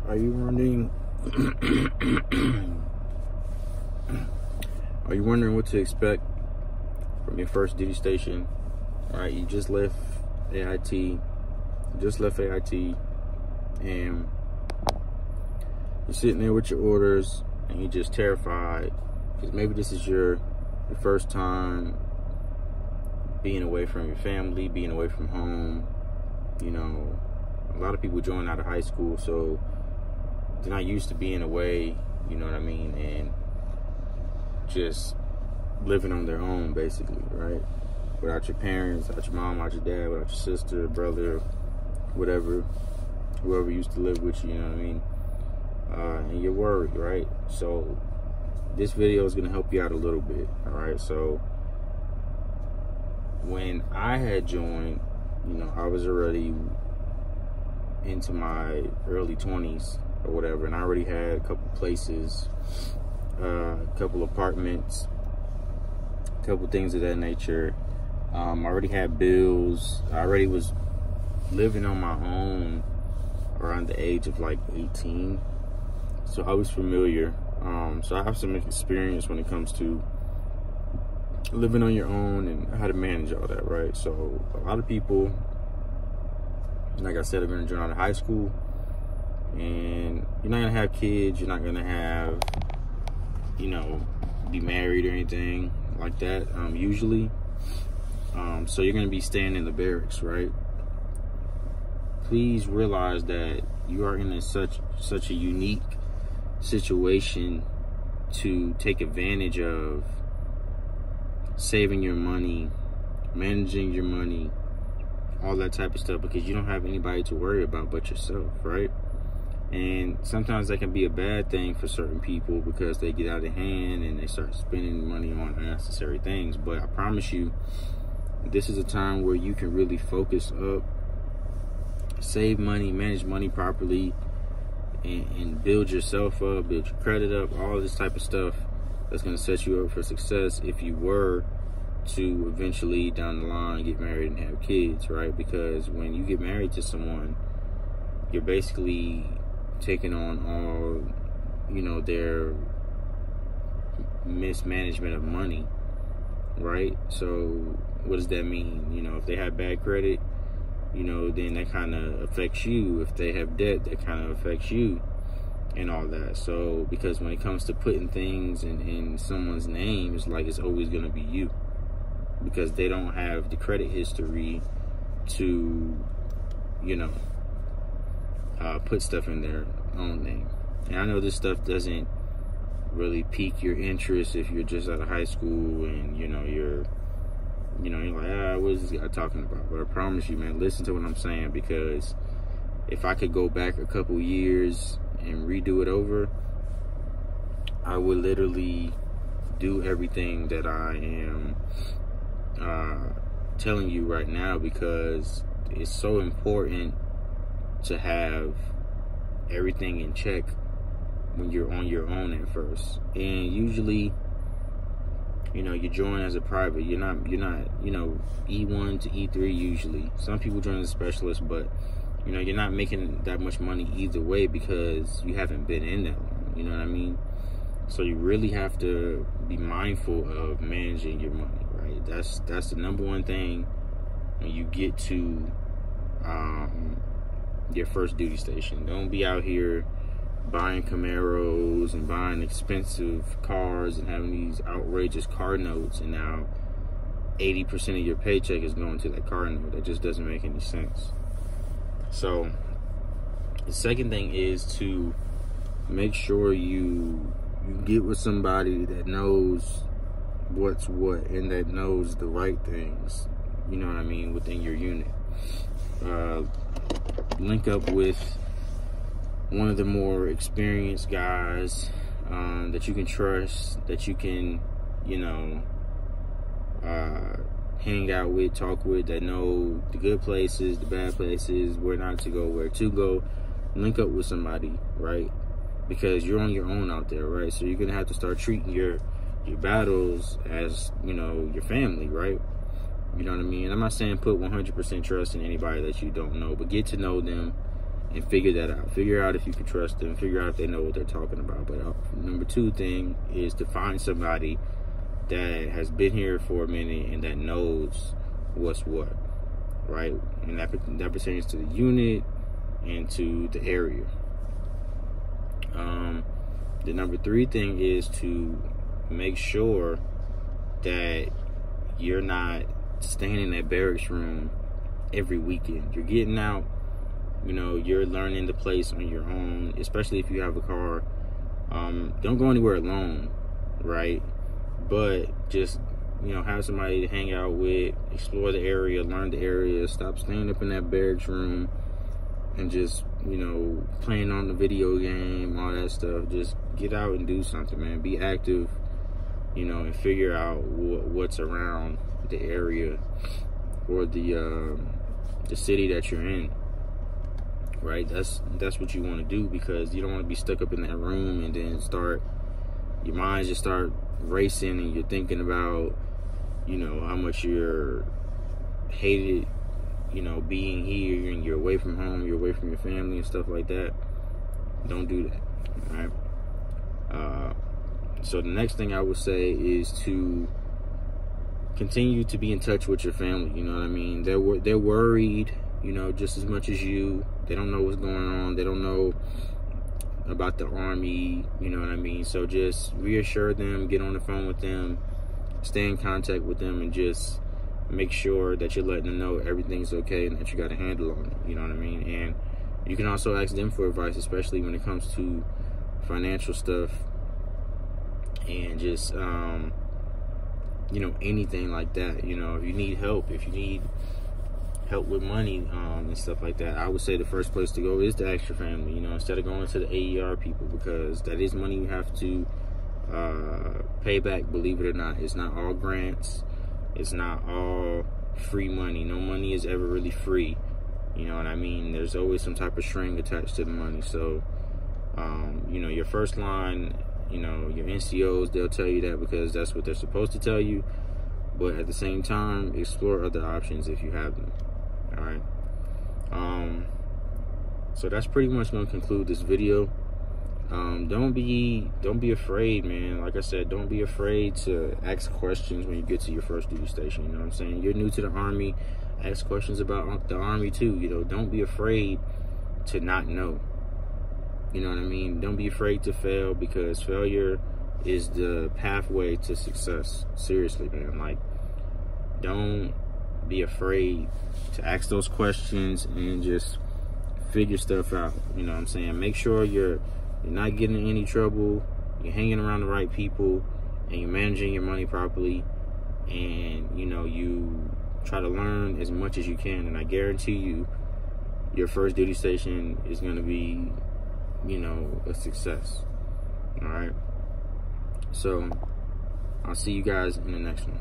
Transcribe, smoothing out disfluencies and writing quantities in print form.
Are you wondering are you wondering what to expect from your first duty station? All right, you just left AIT, and you're sitting there with your orders, and you're just terrified because maybe this is your first time being away from your family, being away from home. You know, a lot of people join out of high school, so they're not used to being away, you know what I mean, and just living on their own, basically, right? Without your parents, without your mom, without your dad, without your sister, brother, whatever, whoever used to live with you, you know what I mean? And you're worried, right? So this video is gonna help you out a little bit, all right? So when I had joined, you know, I was already into my early 20s or whatever, and I already had a couple places, a couple apartments, a couple things of that nature. I already had bills. I already was living on my own around the age of like 18, so I was familiar. So I have some experience when it comes to living on your own and how to manage all that, right? So a lot of people, like I said, are going to join out of high school, and you're not going to have kids, you're not going to have, you know, be married or anything like that, usually. So you're going to be staying in the barracks, right? Please realize that you are in such a unique situation to take advantage of saving your money, managing your money, all that type of stuff, because you don't have anybody to worry about but yourself, right? And sometimes that can be a bad thing for certain people because they get out of hand and they start spending money on unnecessary things. But I promise you, this is a time where you can really focus up, save money, manage money properly, and build yourself up, build your credit up, all this type of stuff that's going to set you up for success if you were to eventually down the line get married and have kids, right? Because when you get married to someone, you're basically taking on all, you know, their mismanagement of money, right? So what does that mean? You know, if they have bad credit, you know, then that kind of affects you. If they have debt, that kind of affects you and all that. So because when it comes to putting things in someone's name, it's like it's always going to be you, because they don't have the credit history to, you know, put stuff in their own name. And I know this stuff doesn't really pique your interest if you're just out of high school and, you know, you're like, what is this guy talking about? But I promise you, man, listen to what I'm saying, because if I could go back a couple years and redo it over, I would literally do everything that I am telling you right now, because it's so important to have everything in check when you're on your own at first. And usually, you know, you join as a private. You're not, you know, E1 to E3 usually. Some people join as a specialist, but, you know, you're not making that much money either way because you haven't been in that long. You know what I mean? So you really have to be mindful of managing your money, right? That's the number one thing when you get to your first duty station. Don't be out here buying Camaros and buying expensive cars and having these outrageous car notes, and now 80% of your paycheck is going to that car note. That just doesn't make any sense. So the second thing is to make sure you get with somebody that knows what's what and that knows the right things, you know what I mean, within your unit. Link up with one of the more experienced guys that you can trust, that you can, you know, hang out with, talk with, that know the good places, the bad places, where not to go, where to go. Link up with somebody, right? Because you're on your own out there, right? So you're gonna have to start treating your battles as, you know, your family, right? You know what I mean? I'm not saying put 100% trust in anybody that you don't know, but get to know them, and figure that out. Figure out if you can trust them. Figure out if they know what they're talking about. But number 2 thing is to find somebody that has been here for a minute and that knows what's what, right? And that pertains to the unit and to the area. The number 3 thing is to make sure that you're not staying in that barracks room every weekend. You're getting out, you know, you're learning the place on your own, especially if you have a car. Don't go anywhere alone, right? But just, you know, have somebody to hang out with, explore the area, learn the area, stop staying up in that barracks room and just, you know, playing on the video game, all that stuff. Just get out and do something, man. Be active, you know, and figure out what's around the area or the city that you're in, right? That's what you want to do, because you don't want to be stuck up in that room and then your mind just start racing and you're thinking about, you know, how much you're hated, you know, being here, and you're away from home, you're away from your family and stuff like that. Don't do that, right? So the next thing I would say is to continue to be in touch with your family. You know what I mean? They're worried, you know, just as much as you. They don't know what's going on. They don't know about the Army, you know what I mean? So just reassure them, get on the phone with them, stay in contact with them, and just make sure that you're letting them know everything's okay and that you got a handle on it, you know what I mean? And you can also ask them for advice, especially when it comes to financial stuff and just, you know, anything like that. You know, if you need help, help with money and stuff like that, I would say the first place to go is to ask your family, you know, instead of going to the AER people, because that is money you have to pay back. Believe it or not, it's not all grants, it's not all free money. No money is ever really free, you know what I mean? There's always some type of string attached to the money. So you know, your first line, you know, your NCOs, they'll tell you that because that's what they're supposed to tell you, but at the same time, explore other options if you have them. All right. So that's pretty much gonna conclude this video. Don't be afraid, man. Like I said, don't be afraid to ask questions when you get to your first duty station. You know what I'm saying? You're new to the Army, ask questions about the Army too. You know, don't be afraid to not know. You know what I mean? Don't be afraid to fail, because failure is the pathway to success. Seriously, man. Like, don't be afraid to ask those questions and just figure stuff out. You know what I'm saying? Make sure you're not getting in any trouble, you're hanging around the right people, and you're managing your money properly, and, you know, you try to learn as much as you can. And I guarantee you, your first duty station is going to be, you know, a success. All right. So I'll see you guys in the next one.